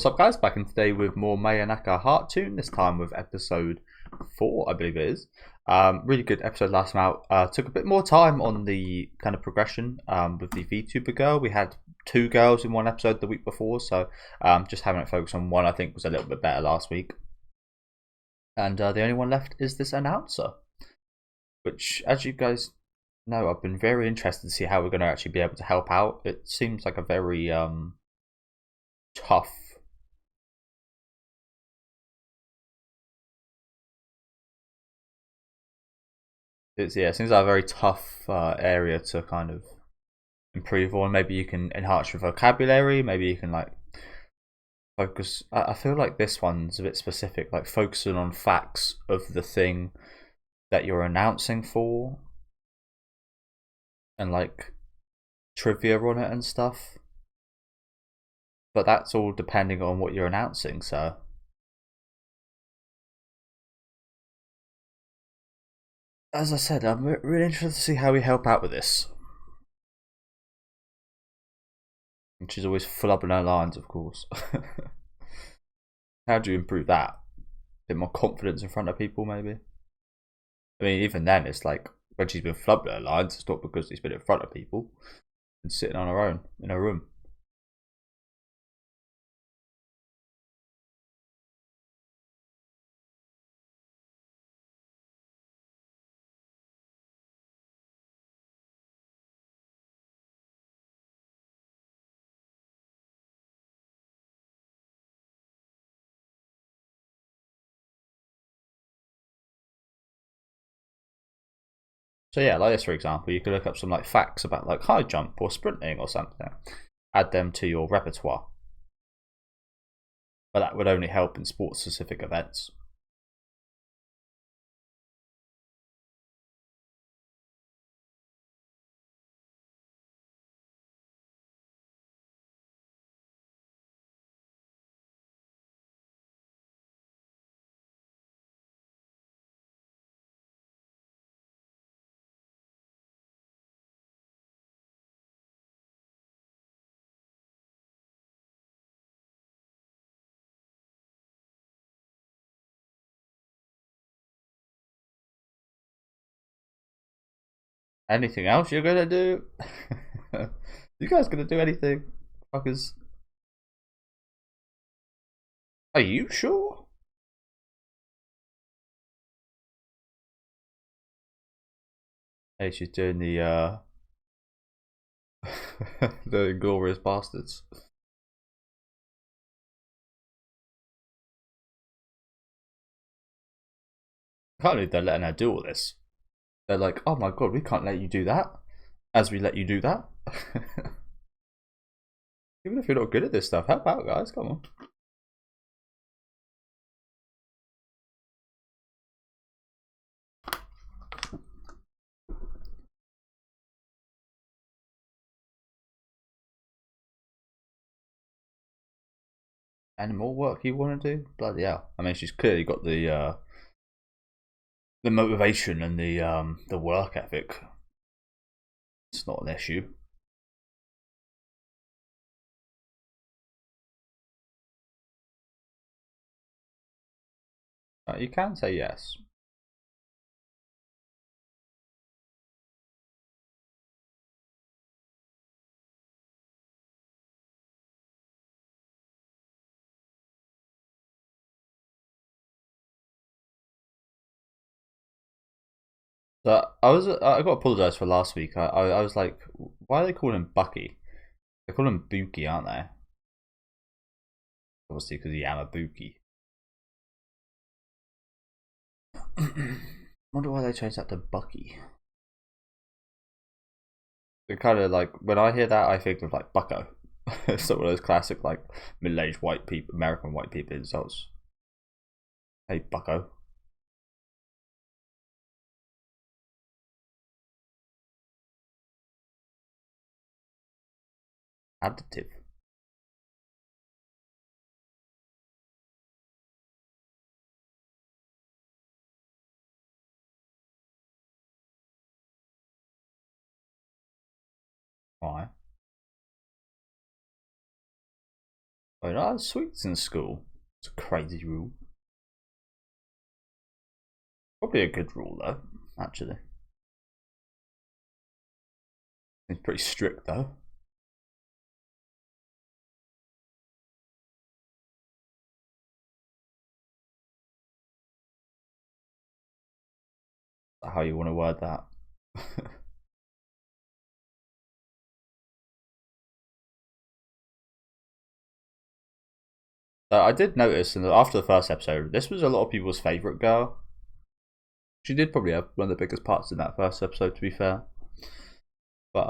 What's up, guys? Back in today with more Mayonaka Heart Tune, this time with episode 4, I believe it is. Really good episode last time out. Took a bit more time on the kind of progression with the VTuber girl. We had two girls in one episode the week before, so just having it focus on one I think was a little bit better last week. And the only one left is this announcer, which, as you guys know, I've been very interested to see how we're going to actually be able to help out. It seems like a very tough. It seems like a very tough area to kind of improve on. Maybe you can enhance your vocabulary. Maybe you can like focus. I feel like this one's a bit specific, like focusing on facts of the thing that you're announcing for, and like trivia on it and stuff. But that's all depending on what you're announcing. So. As I said, I'm really interested to see how we help out with this. And she's always flubbing her lines, of course. How do you improve that? A bit more confidence in front of people, maybe? I mean, even then, it's like, when she's been flubbing her lines, it's not because she's been in front of people and sitting on her own in her room. So yeah, like this for example, you could look up some like facts about like high jump or sprinting or something. Add them to your repertoire. But that would only help in sports specific events. Anything else you're gonna do? You guys gonna do anything? Fuckers. Are you sure? Hey, she's doing the Glorious Bastards. I can't believe they're letting her do all this. They're like, oh my god, we can't let you do that. As we let you do that. Even if you're not good at this stuff, help out, guys. Come on. Any more work you want to do? Bloody hell! I mean, she's clearly got the motivation and the work ethic. It's not an issue. You can say yes. So I got to apologise for last week. I was like, why are they calling him Bucky? They call him Buki, aren't they? Obviously, because he Yamabuki. Wonder why they changed that to Bucky. It kind of like when I hear that, I think of like Bucko. It's one of those classic like middle-aged white people, American white people insults. Hey, Bucko. Adjective. Why? I don't have sweets in school. It's a crazy rule. Probably a good rule though, actually. It's pretty strict though. How you want to word that. I did notice after the first episode, this was a lot of people's favourite girl. She did probably have one of the biggest parts in that first episode, to be fair. But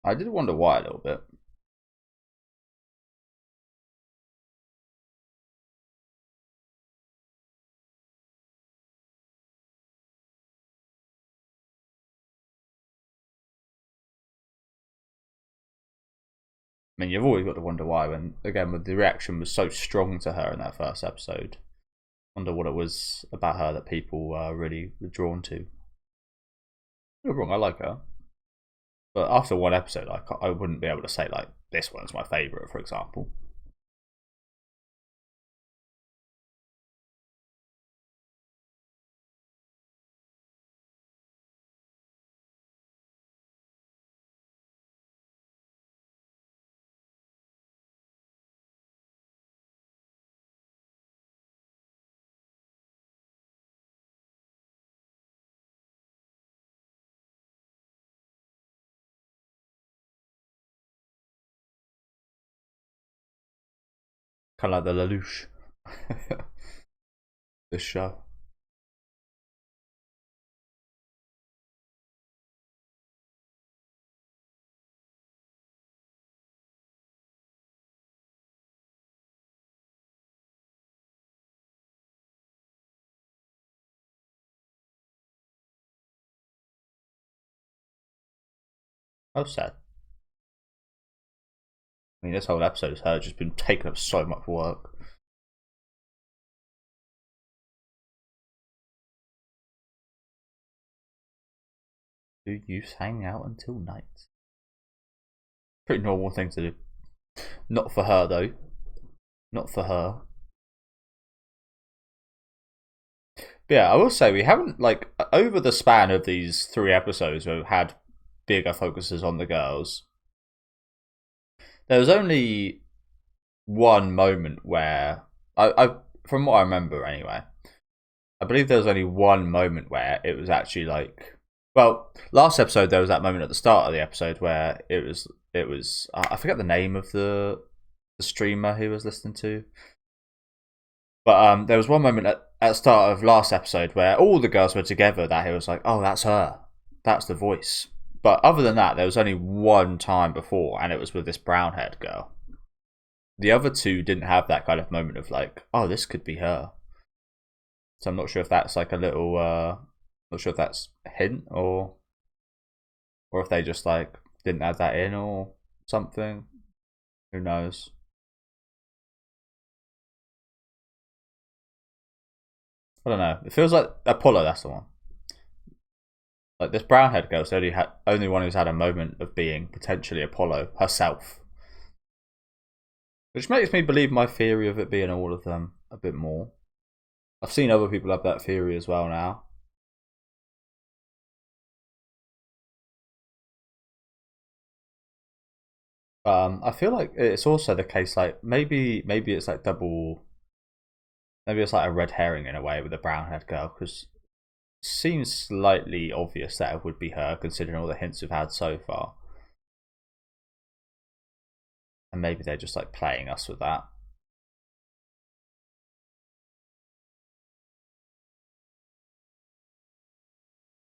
I did wonder why a little bit. I mean, you've always got to wonder why. When again, the reaction was so strong to her in that first episode. Wonder what it was about her that people really were drawn to. You're wrong. I like her, but after one episode, I wouldn't be able to say like this one's my favorite, for example. Kind of like the Lelouch. This show. Oh, sad. I mean, this whole episode has her just been taking up so much work. Do you hang out until night? Pretty normal thing to do. Not for her though. Not for her. But yeah, I will say we haven't like over the span of these 3 episodes we've had bigger focuses on the girls. There was only one moment where I from what I remember anyway, I believe there was only one moment where it was actually like, well, last episode there was that moment at the start of the episode where it was I forget the name of the streamer he was listening to, but there was one moment at the start of last episode where all the girls were together that he was like, oh, that's her, that's the voice. But other than that, there was only one time before, and it was with this brown haired girl. The other two didn't have that kind of moment of like, oh, this could be her. So I'm not sure if that's like a little, not sure if that's a hint or if they just like didn't add that in or something. Who knows? I don't know. It feels like Apollo. That's the one. Like this brown haired girl's only one who's had a moment of being potentially Apollo herself. Which makes me believe my theory of it being all of them a bit more. I've seen other people have that theory as well now. I feel like it's also the case like maybe it's like double, maybe it's like a red herring in a way with a brown haired girl, because it seems slightly obvious that it would be her considering all the hints we've had so far. And maybe they're just like playing us with that.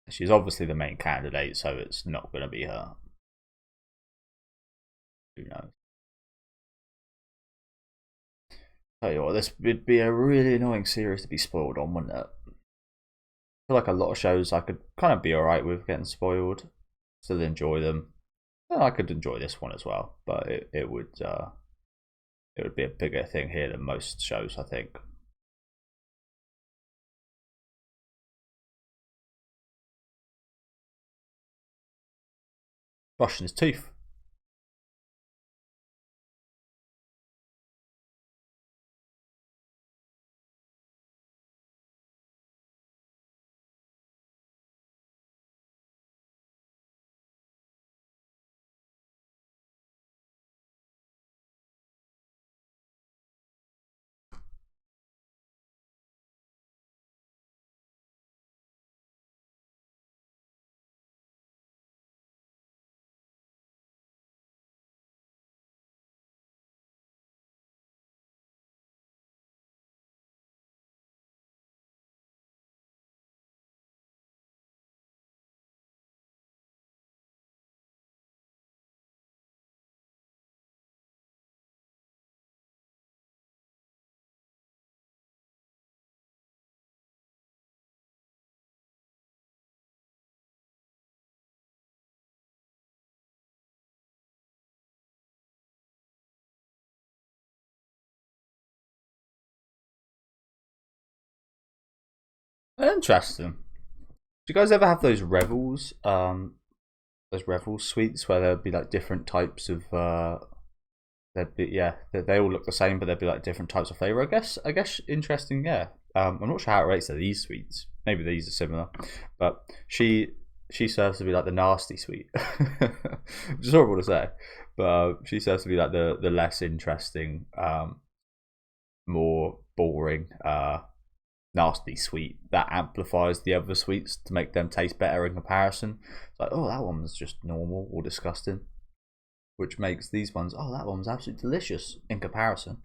She's obviously the main candidate, so it's not going to be her. Who knows? Tell you what, this would be a really annoying series to be spoiled on, wouldn't it? I feel like a lot of shows I could kind of be alright with getting spoiled, still enjoy them. I could enjoy this one as well, but it would be a bigger thing here than most shows, I think. Brushing his teeth. Interesting. Do you guys ever have those revels? Those revel sweets where there'd be like different types of they'd be, yeah, they all look the same, but there'd be like different types of flavor. I guess interesting. Yeah. I'm not sure how it rates to these sweets. Maybe these are similar, but she serves to be like the nasty sweet, which is horrible to say, but she serves to be like the less interesting, more boring, nasty sweet that amplifies the other sweets to make them taste better in comparison. It's like, oh, that one was just normal or disgusting, which makes these ones, oh, that one was absolutely delicious in comparison.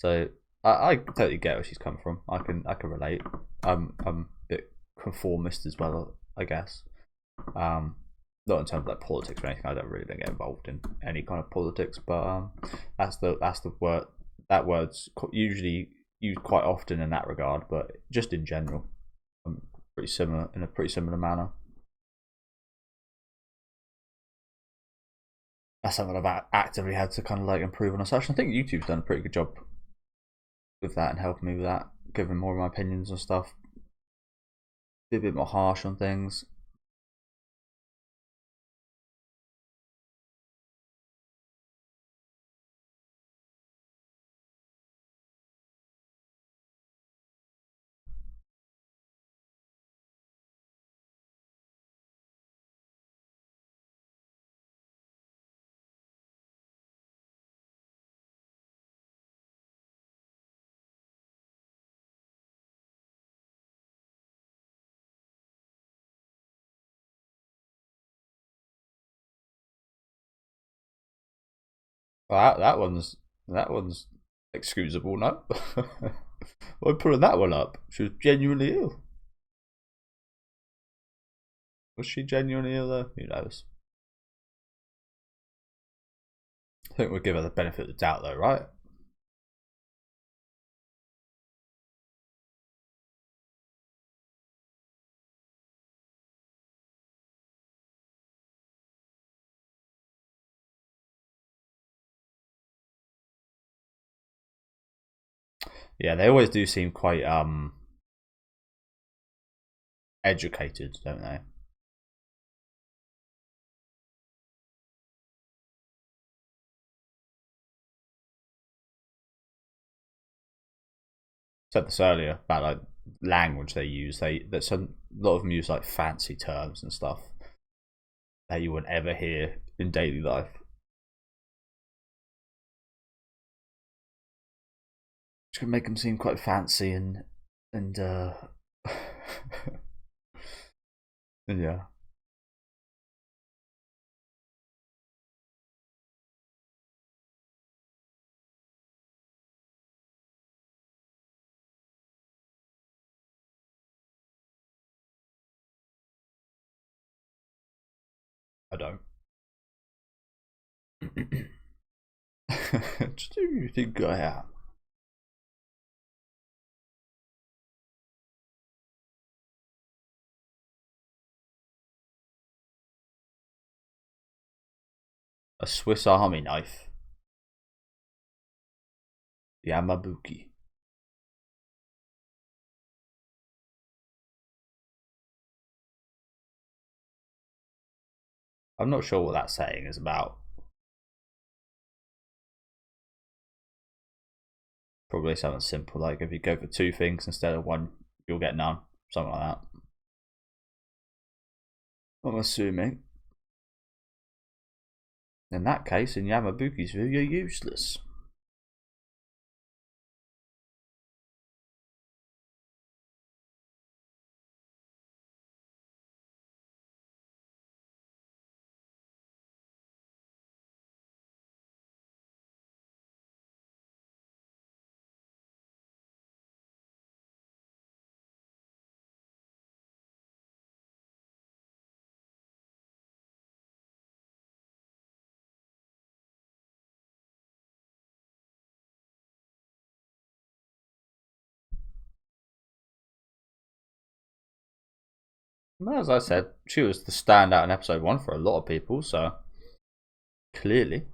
So I totally get where she's come from. I can relate. I'm a bit conformist as well, I guess. Not in terms of like politics or anything. I don't really get involved in any kind of politics, but that's the word. That word's usually used quite often in that regard, but just in general, pretty similar in a pretty similar manner. That's something I've actively had to kind of like improve on and such. I think YouTube's done a pretty good job with that and helping me with that, giving more of my opinions and stuff. Be a bit more harsh on things. Well, that one's excusable, no? Why pulling that one up? She was genuinely ill. Was she genuinely ill though? Who knows? I think we'll give her the benefit of the doubt though, right? Yeah, they always do seem quite educated, don't they? Said this earlier about like language they use. There's a lot of them use like fancy terms and stuff that you wouldn't ever hear in daily life. Which can make them seem quite fancy and yeah, I don't. Just do you think I am? A Swiss Army knife. Yamabuki. I'm not sure what that saying is about. Probably something simple like if you go for two things instead of one, you'll get none. Something like that. I'm assuming. In that case, in Yamabuki's view, you're useless. Well, as I said, she was the standout in episode one for a lot of people, so clearly.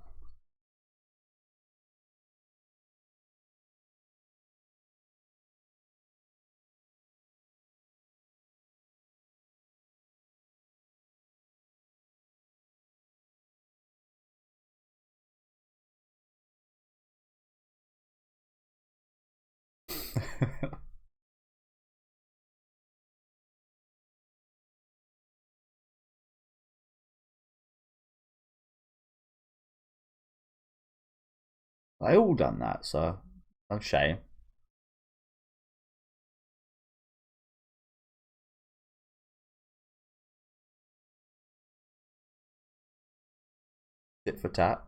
They all done that, so no shame. Tit for tat.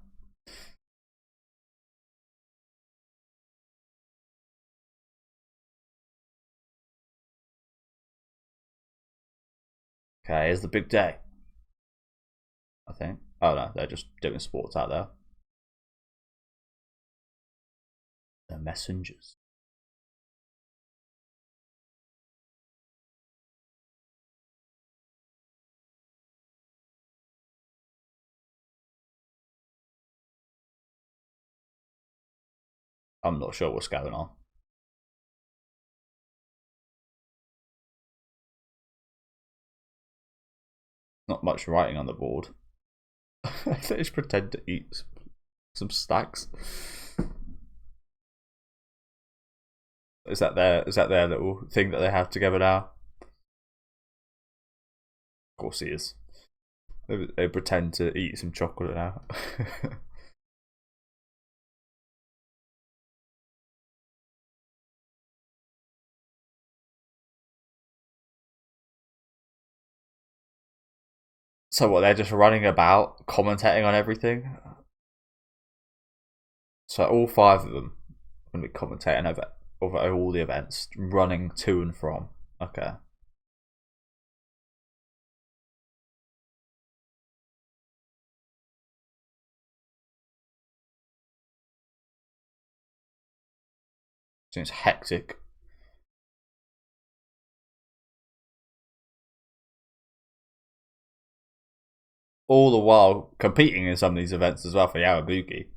Okay, here's the big day. I think. Oh no, they're just doing sports out there. The messengers. I'm not sure what's going on. Not much writing on the board. They just pretend to eat some stacks. Is that their little thing that they have together now? Of course he is. They pretend to eat some chocolate now. So what? They're just running about, commentating on everything. So all five of them are going to be commentating over all the events, running to and from. Okay. Seems hectic. All the while competing in some of these events as well for Yawabuki.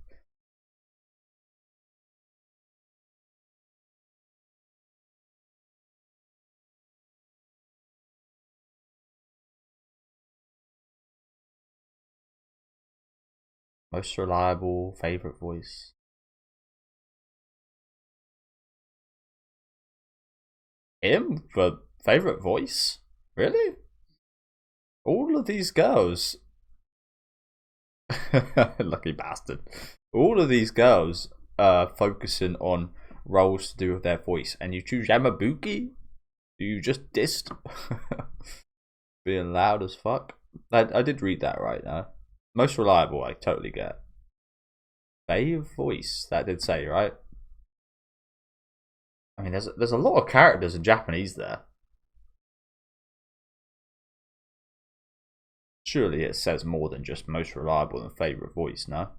Most reliable, favourite voice. Him for favourite voice? Really? All of these girls. Lucky bastard. All of these girls are focusing on roles to do with their voice, and you choose Yamabuki? You just dissed? Being loud as fuck. I did read that right now. Most reliable, I totally get. Fave voice, that did say, right? I mean, there's a lot of characters in Japanese there. Surely it says more than just most reliable and favourite voice, no?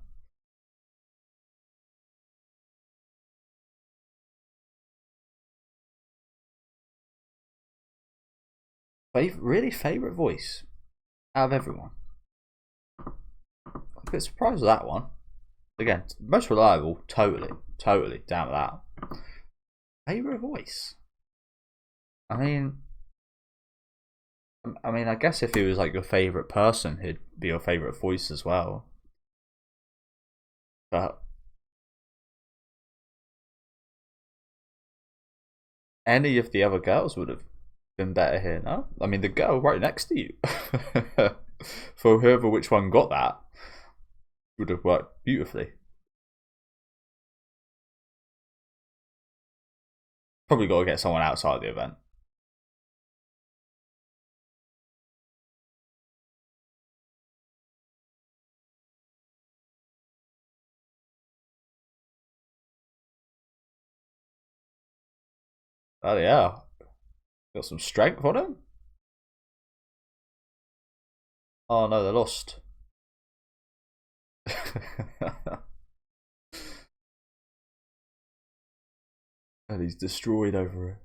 Really favourite voice out of everyone? I'm a bit surprised with that one. Again, most reliable, totally down with that. Favourite voice? I mean, I guess if he was like your favourite person, he'd be your favourite voice as well. But any of the other girls would have been better here, no? I mean, the girl right next to you, for whoever which one got that, would have worked beautifully. Probably got to get someone outside the event. Oh yeah, got some strength on him. Oh no, they lost. And he's destroyed over it.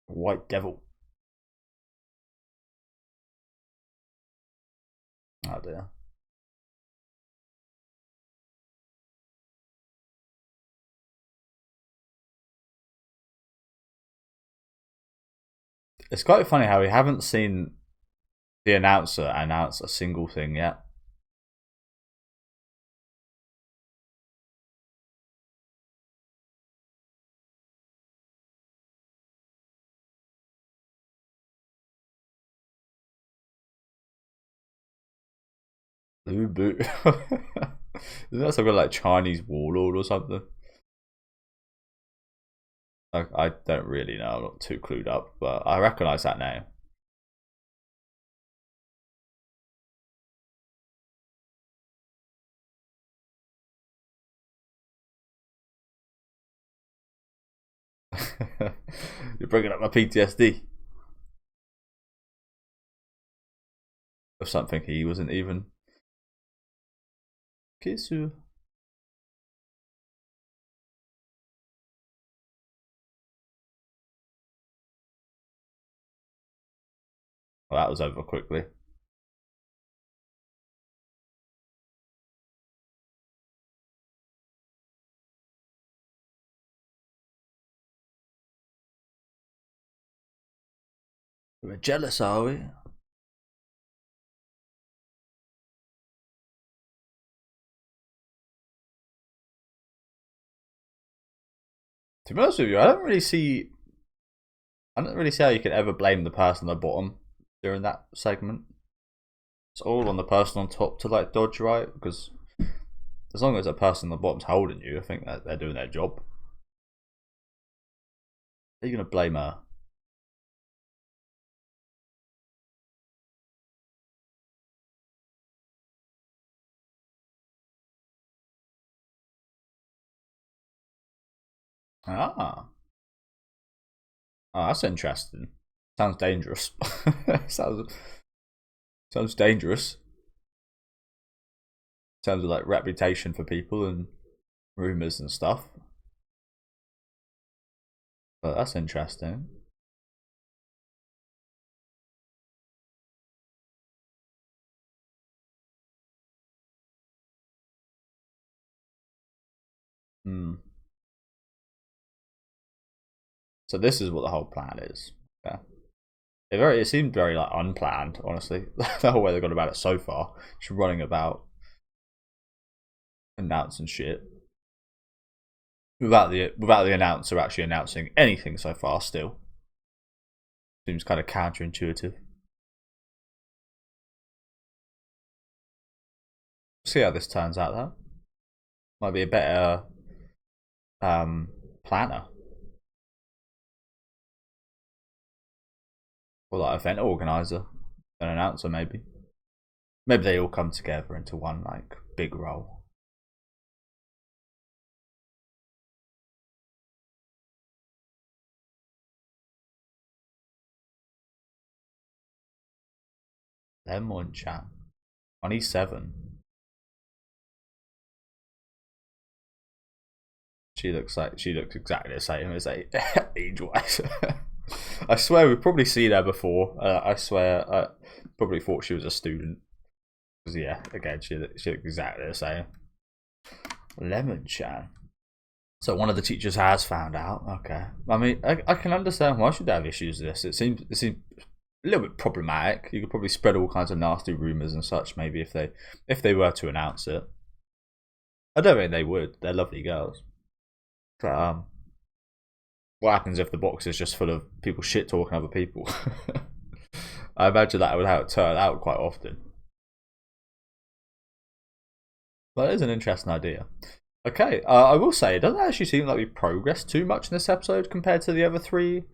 White Devil. Oh dear. It's quite funny how we haven't seen the announcer announce a single thing yet. Ooh, boo. Isn't that something like Chinese warlord or something? I don't really know. I'm not too clued up, but I recognise that name. You're bringing up my PTSD of something he wasn't even. Kisu. Well, that was over quickly. We're jealous, are we? To be honest with you, I don't really see how you could ever blame the person on the bottom during that segment. It's all on the person on top to like dodge, right? Because as long as the person on the bottom's holding you, I think that they're doing their job. Are you gonna blame her? Ah. Oh, that's interesting. Sounds dangerous. sounds dangerous. In terms of like reputation for people and rumors and stuff. But that's interesting. Hmm. So this is what the whole plan is. Yeah. It seemed very like unplanned, honestly. The whole way they've gone about it so far. Just running about, announcing shit. Without the announcer actually announcing anything so far still. Seems kind of counterintuitive. See how this turns out though. Might be a better planner. Or like event organizer. An announcer maybe. Maybe they all come together into one like big role. Lemon Chan. 27. She looks exactly the same as age wise. I swear we've probably seen her before. I swear I probably thought she was a student. Because yeah, again, she looked exactly the same. Lemon Chan. So one of the teachers has found out. Okay. I mean, I can understand why should they have issues with this. It seems a little bit problematic. You could probably spread all kinds of nasty rumors and such. Maybe if they were to announce it. I don't think they would. They're lovely girls. But what happens if the box is just full of people shit talking other people? I imagine that would how it turn out quite often. But it is an interesting idea. Okay, I will say it doesn't actually seem like we progressed too much in this episode compared to the other three.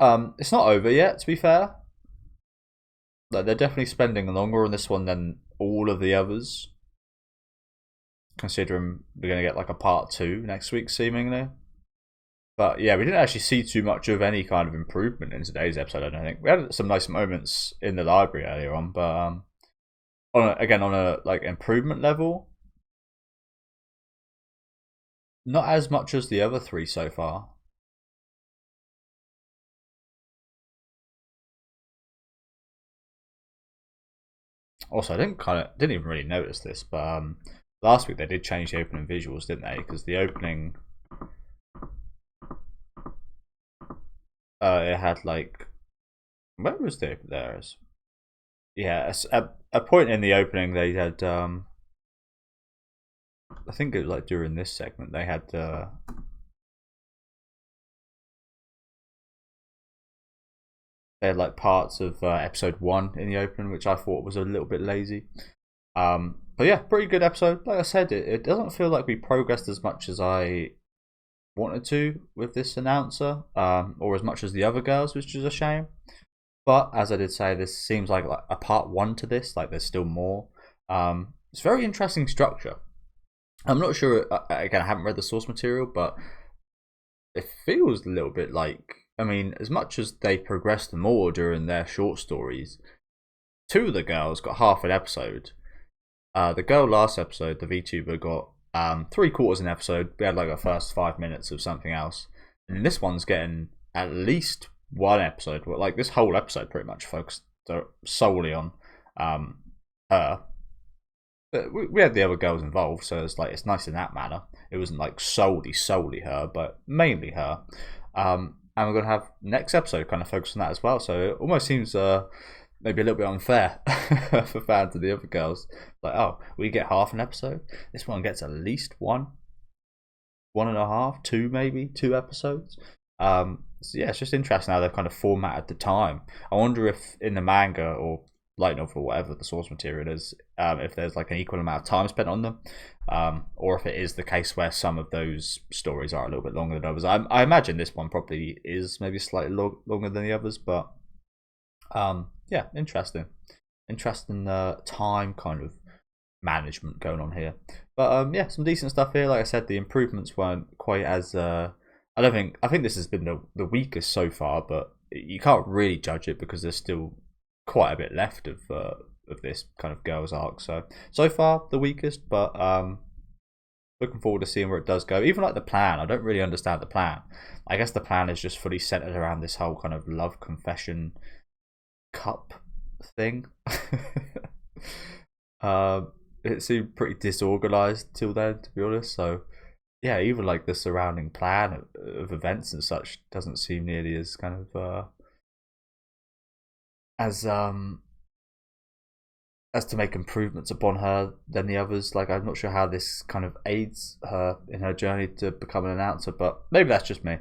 It's not over yet, to be fair. Like they're definitely spending longer on this one than all of the others. Considering we're gonna get like a part 2 next week, seemingly. But yeah, we didn't actually see too much of any kind of improvement in today's episode. I don't think we had some nice moments in the library earlier on, but on a like improvement level, not as much as the other three so far. Also, I didn't even really notice this, but last week they did change the opening visuals, didn't they? Because the opening it had like, where was theirs? Yeah, a point in the opening they had. I think it was like during this segment they had. They had like parts of episode 1 in the opening, which I thought was a little bit lazy. But yeah, pretty good episode. Like I said, it doesn't feel like we progressed as much as I wanted to with this announcer, or as much as the other girls, which is a shame. But as I did say, this seems like a part 1 to this. Like there's still more. It's very interesting structure. I'm not sure. Again, I haven't read the source material, but it feels a little bit like. I mean, as much as they progressed more during their short stories, 2 of the girls got half an episode. The girl last episode, the VTuber, got 3/4 an episode. We had like the first 5 minutes of something else, and this one's getting at least 1 episode. Like this whole episode, pretty much focused solely on her. But we had the other girls involved, so it's nice in that manner. It wasn't like solely her, but mainly her. And we're gonna have next episode kind of focus on that as well. So it almost seems maybe a little bit unfair for fans of the other girls. Like, oh, we get half an episode. This one gets at least 1.5, 2 maybe 2 episodes. So yeah, it's just interesting how they've kind of formatted the time. I wonder if in the manga or light novel or whatever the source material is, if there's like an equal amount of time spent on them, or if it is the case where some of those stories are a little bit longer than others. I imagine this one probably is maybe slightly longer than the others, but yeah, interesting time kind of management going on here. But yeah, some decent stuff here. Like I said, the improvements weren't quite as I think this has been the weakest so far, but you can't really judge it because there's still quite a bit left of this kind of girls arc. So far the weakest, but looking forward to seeing where it does go. Even like the plan, I don't really understand the plan. I guess the plan is just fully centered around this whole kind of love confession cup thing. It seemed pretty disorganized till then, to be honest. So yeah, even like the surrounding plan of events and such doesn't seem nearly as kind of as to make improvements upon her than the others. Like, I'm not sure how this kind of aids her in her journey to become an announcer, but maybe that's just me.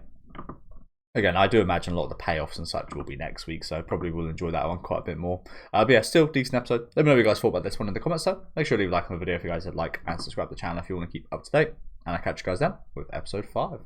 Again, I do imagine a lot of the payoffs and such will be next week, so I probably will enjoy that one quite a bit more. But yeah, still decent episode. Let me know what you guys thought about this one in the comments though. Make sure to leave a like on the video if you guys would like, and subscribe to the channel if you want to keep up to date. And I'll catch you guys then with episode 5.